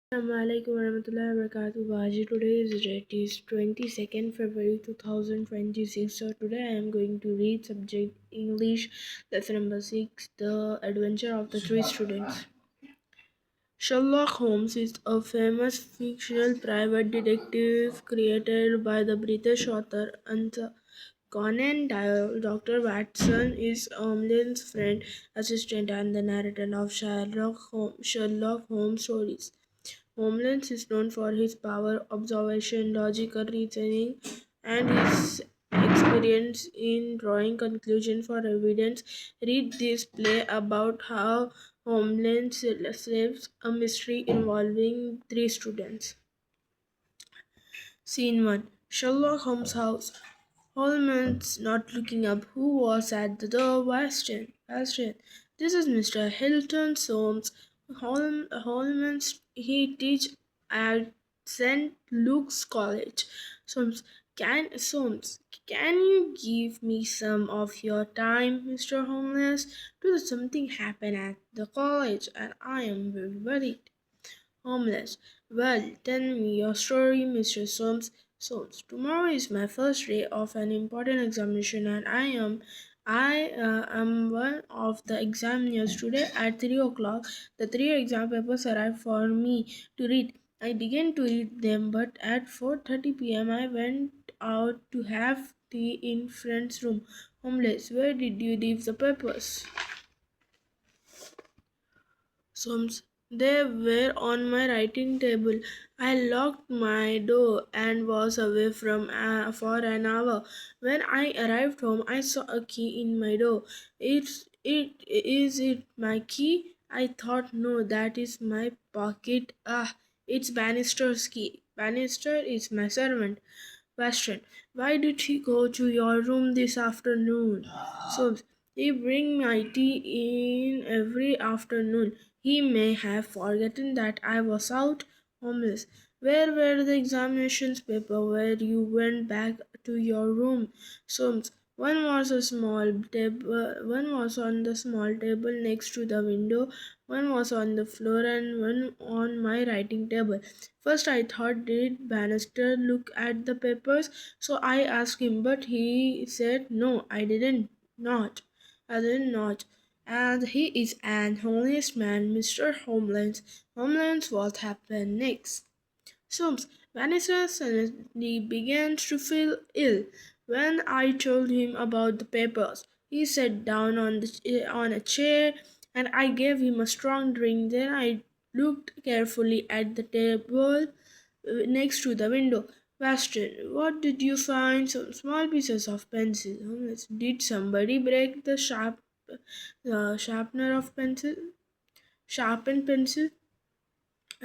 Assalamualaikum warahmatullahi wabarakatuh. Baji, today's date is 22nd February 2026. So today I am going to read subject English lesson number 6, The Adventure of the Three Students. Sherlock Holmes is a famous fictional private detective created by the British author Arthur Conan Doyle. Dr. Watson is Holmes' friend, assistant, and the narrator of Sherlock Holmes stories. Holmes is known for his power, observation, logical reasoning, and his experience in drawing conclusions for evidence. Read this play about how Holmes solves a mystery involving three students. Scene 1, Sherlock Holmes' house. Holmes, not looking up, who was at the door, Question. This is Mr. Hilton Soames. Holmes, he teach at St. Luke's College. Soames, can you give me some of your time, Mr. Holmes? Do something happen at the college, and I am very worried. Homeless. Well, tell me your story, Mr. Soames. Tomorrow is my first day of an important examination, and I am one of the examiners. Today at 3 o'clock, the three exam papers arrived for me to read. I began to read them, but at 4:30 p.m. I went out to have tea in friend's room. Homeless. Where did you leave the papers? Somes. They were on my writing table. I locked my door and was away from for an hour. When I arrived home, I saw a key in my door. Is it my key? I thought, no, that is my pocket. It's Bannister's key. Bannister is my servant. Question. Why did he go to your room this afternoon? So he bring my tea in every afternoon. He may have forgotten that I was out homeless. Where were the examinations paper where you went back to your room? Soames. One was on the small table next to the window, one was on the floor, and one on my writing table. First I thought, did Bannister look at the papers? So I asked him, but he said no, I did not. And he is an honest man, Mr. Homelands. Homelands, what happened next? Soames. Vanessa suddenly began to feel ill. When I told him about the papers, he sat down on a chair, and I gave him a strong drink. Then I looked carefully at the table next to the window. Question. What did you find? Some small pieces of pencil. Did somebody break the sharpener of pencil? Sharpen pencil?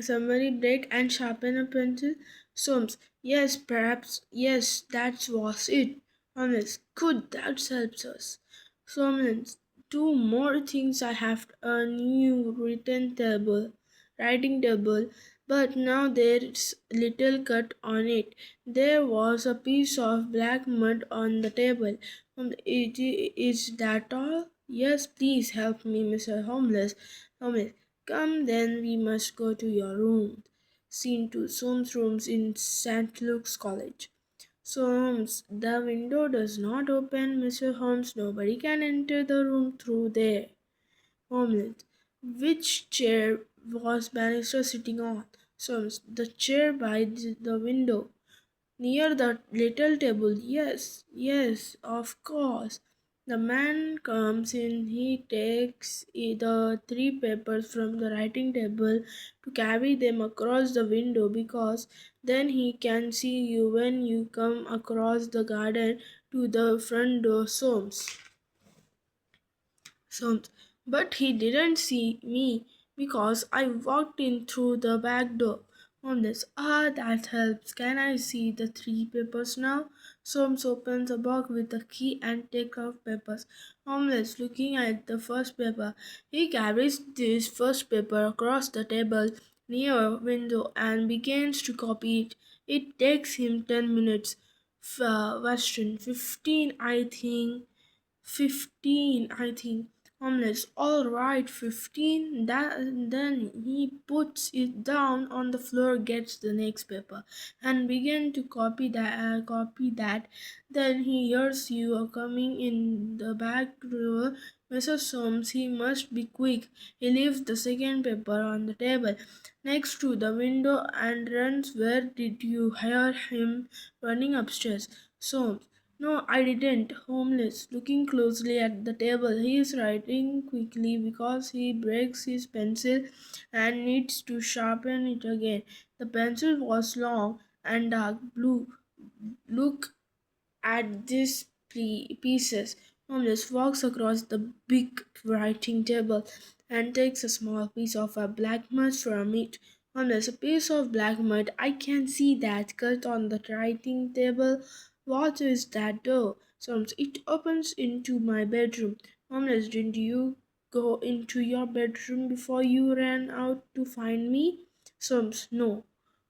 Somebody break and sharpen a pencil? Soames. Yes, perhaps. Yes, that was it. Holmes. Good, that helps us. Soames. Two more things. I have a new writing table, but now there's little cut on it. There was a piece of black mud on the table. Is that all? Yes, please help me, Mr. Holmes. Come then, we must go to your room. Scene 2, Soames' rooms in St. Luke's College. Soames, the window does not open, Mr. Holmes. Nobody can enter the room through there. Holmes, which chair was Bannister sitting on? Soames, the chair by the window. Near the little table, yes, yes, of course. The man comes in, he takes the three papers from the writing table to carry them across the window because then he can see you when you come across the garden to the front door, Soames. But he didn't see me because I walked in through the back door. Holmes. That helps. Can I see the three papers now? Soames opens a box with a key and takes out papers. Holmes, looking at the first paper. He carries this first paper across the table near a window and begins to copy it. It takes him 10 minutes. Question 15, I think. 15, I think. Homeless. All right, 15. Then he puts it down on the floor, gets the next paper, and begin to copy that. Then he hears you are coming in the back door. Mrs. Soames, he must be quick. He leaves the second paper on the table next to the window and runs. Where did you hear him running upstairs? Soames. No, I didn't. Homeless. Looking closely at the table, he is writing quickly because he breaks his pencil and needs to sharpen it again. The pencil was long and dark blue. Look at these pieces. Homeless walks across the big writing table and takes a small piece of a black mud from it. Homeless, a piece of black mud. I can see that cut on the writing table. What is that door? Sounds it opens into my bedroom. Homeless, didn't you go into your bedroom before you ran out to find me? Soames, no.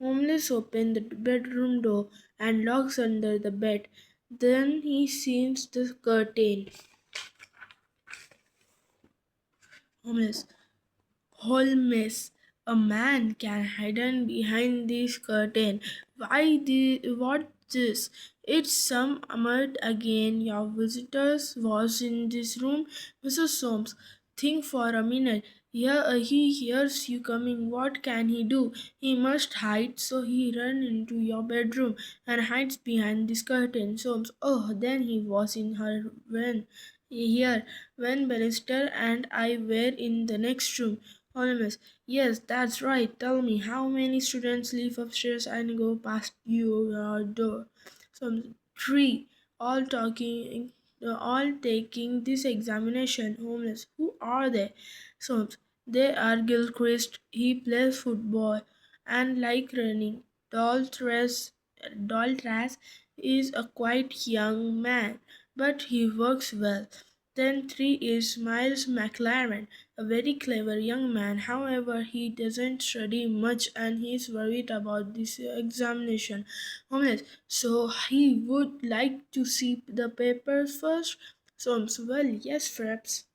Homeless opened the bedroom door and looks under the bed. Then he sees the curtain. Homeless. Holmes, a man can hide behind this curtain. What this? It's some mud again. Your visitors was in this room, Mrs. Soames. Think for a minute. Here he hears you coming. What can he do? He must hide, so he ran into your bedroom and hides behind this curtain. Soames. Oh, then he was in her when here when Bannister and I were in the next room. Holmes. Yes, that's right. Tell me, how many students live upstairs and go past your door? Some three, all taking this examination. Homeless. Who are they? Soames. They are Gilchrist. He plays football and like running. Daltras is a quite young man, but he works well. Then three is Miles McLaren, a very clever young man. However, he doesn't study much and he's worried about this examination. Homeless. So he would like to see the papers first? Soames. Well, yes, perhaps.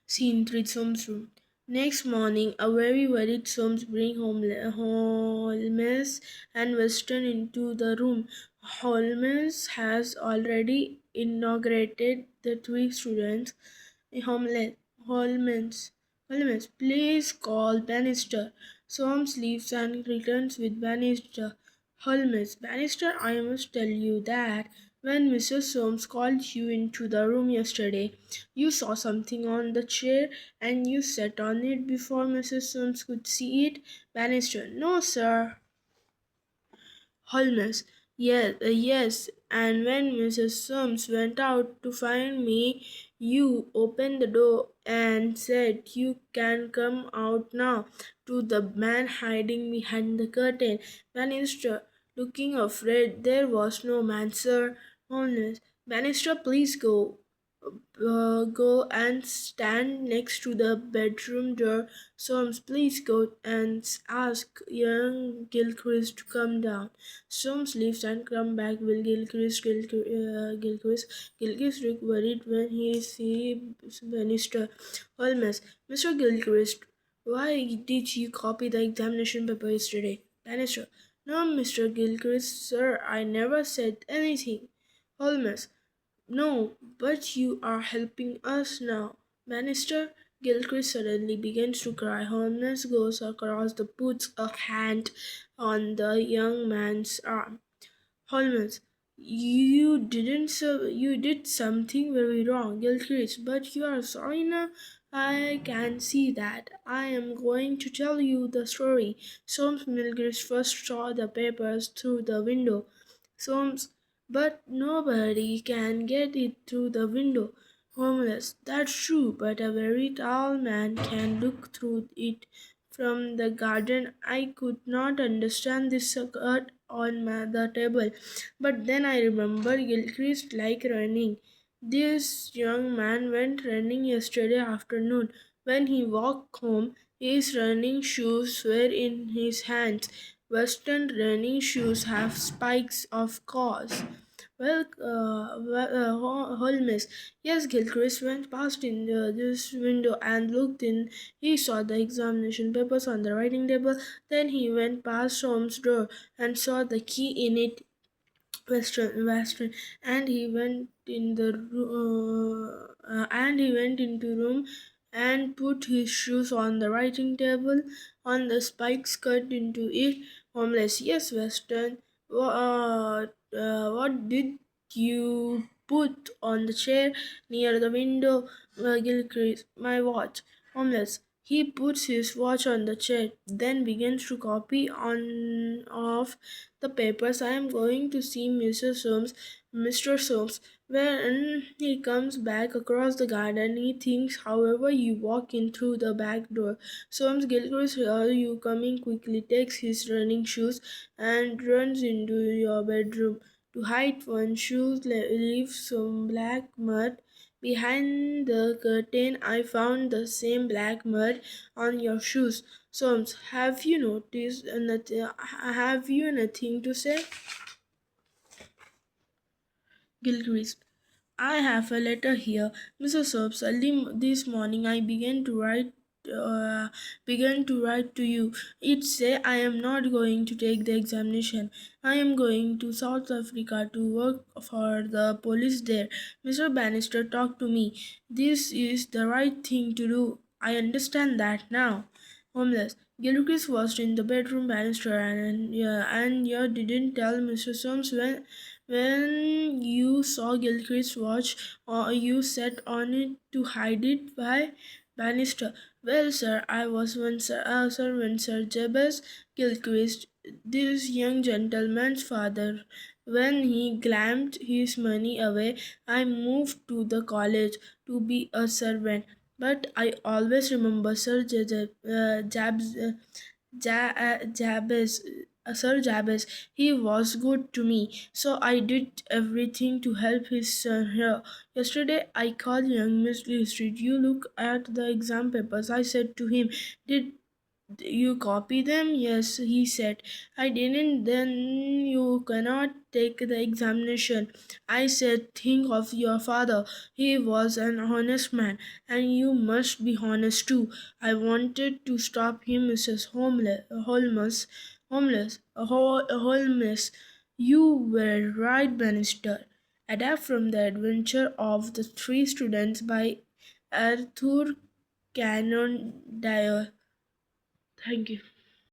Scene 3, Soames' room. Next morning, a very worried Soames brings Holmes and Weston into the room. Holmes has already inaugurated the three students. Holmes, Holmes, Holmes, please call Bannister. Soames leaves and returns with Bannister. Holmes, Bannister, I must tell you that when Mrs. Soames called you into the room yesterday, you saw something on the chair and you sat on it before Mrs. Soames could see it. Bannister, no, sir. Holmes, yes, and when Mrs. Soames went out to find me, you opened the door and said, you can come out now, to the man hiding behind the curtain. Bannister, looking afraid, there was no man, sir. Holmes, Bannister, please go and stand next to the bedroom door. Soames, please go and ask young Gilchrist to come down. Soames leaves and come back. Will Gilchrist look worried when he sees Bannister? Holmes, Mr. Gilchrist, why did you copy the examination paper yesterday? Bannister, no, Mr. Gilchrist, sir, I never said anything. Holmes, no, but you are helping us now. Bannister Gilchrist suddenly begins to cry. Holmes goes across the puts a hand on the young man's arm. Holmes, you did something very wrong, Gilchrist, but you are sorry now. I can see that. I am going to tell you the story. Soames Gilchrist first saw the papers through the window. Soames, but nobody can get it through the window. Homeless, that's true, but a very tall man can look through it from the garden. I could not understand this cut on the table, but then I remember Gilchrist like running. This young man went running yesterday afternoon. When he walked home, his running shoes were in his hands. Western running shoes have spikes, of course. Holmes. Yes, Gilchrist went past in this window and looked in. He saw the examination papers on the writing table. Then he went past Holmes' door and saw the key in it. Western, and he went in the and he went into room and put his shoes on the writing table on the spikes cut into it. Homeless. Yes, Western. What did you put on the chair near the window? Gilchrist. My watch. Homeless. He puts his watch on the chair, then begins to copy on off the papers. I am going to see Mr. Soames. When he comes back across the garden, he thinks, however, you walk in through the back door. Soames Gilchrist, are you coming quickly? Takes his running shoes and runs into your bedroom. To hide one shoe, leaves some black mud. Behind the curtain, I found the same black mud on your shoes. Soames, have you nothing to say? Gilchrist, I have a letter here, Mrs. Soames. Early this morning, I uh, began to write to you. It say I am not going to take the examination. I am going to South Africa to work for the police there. Mr. Bannister talked to me. This is the right thing to do. I understand that now. Homeless. Gilchrist was in the bedroom. Bannister and you didn't tell Mr. Soames when you saw Gilchrist's watch, or you sat on it to hide it. By Bannister. Well, sir, I was one servant, Sir Jabez Gilchrist, this young gentleman's father. When he clamped his money away, I moved to the college to be a servant. But I always remember Jabez, Sir Jabez. He was good to me, so I did everything to help his son here. Yesterday, I called young Miss Street. You look at the exam papers. I said to him, "Did you copy them?" Yes, he said. I didn't. Then you cannot take the examination. I said, think of your father. He was an honest man, and you must be honest too. I wanted to stop him, Mrs. Holmes. You were right, Bannister. Adapt from the Adventure of the Three Students by Arthur Conan Doyle. Thank you.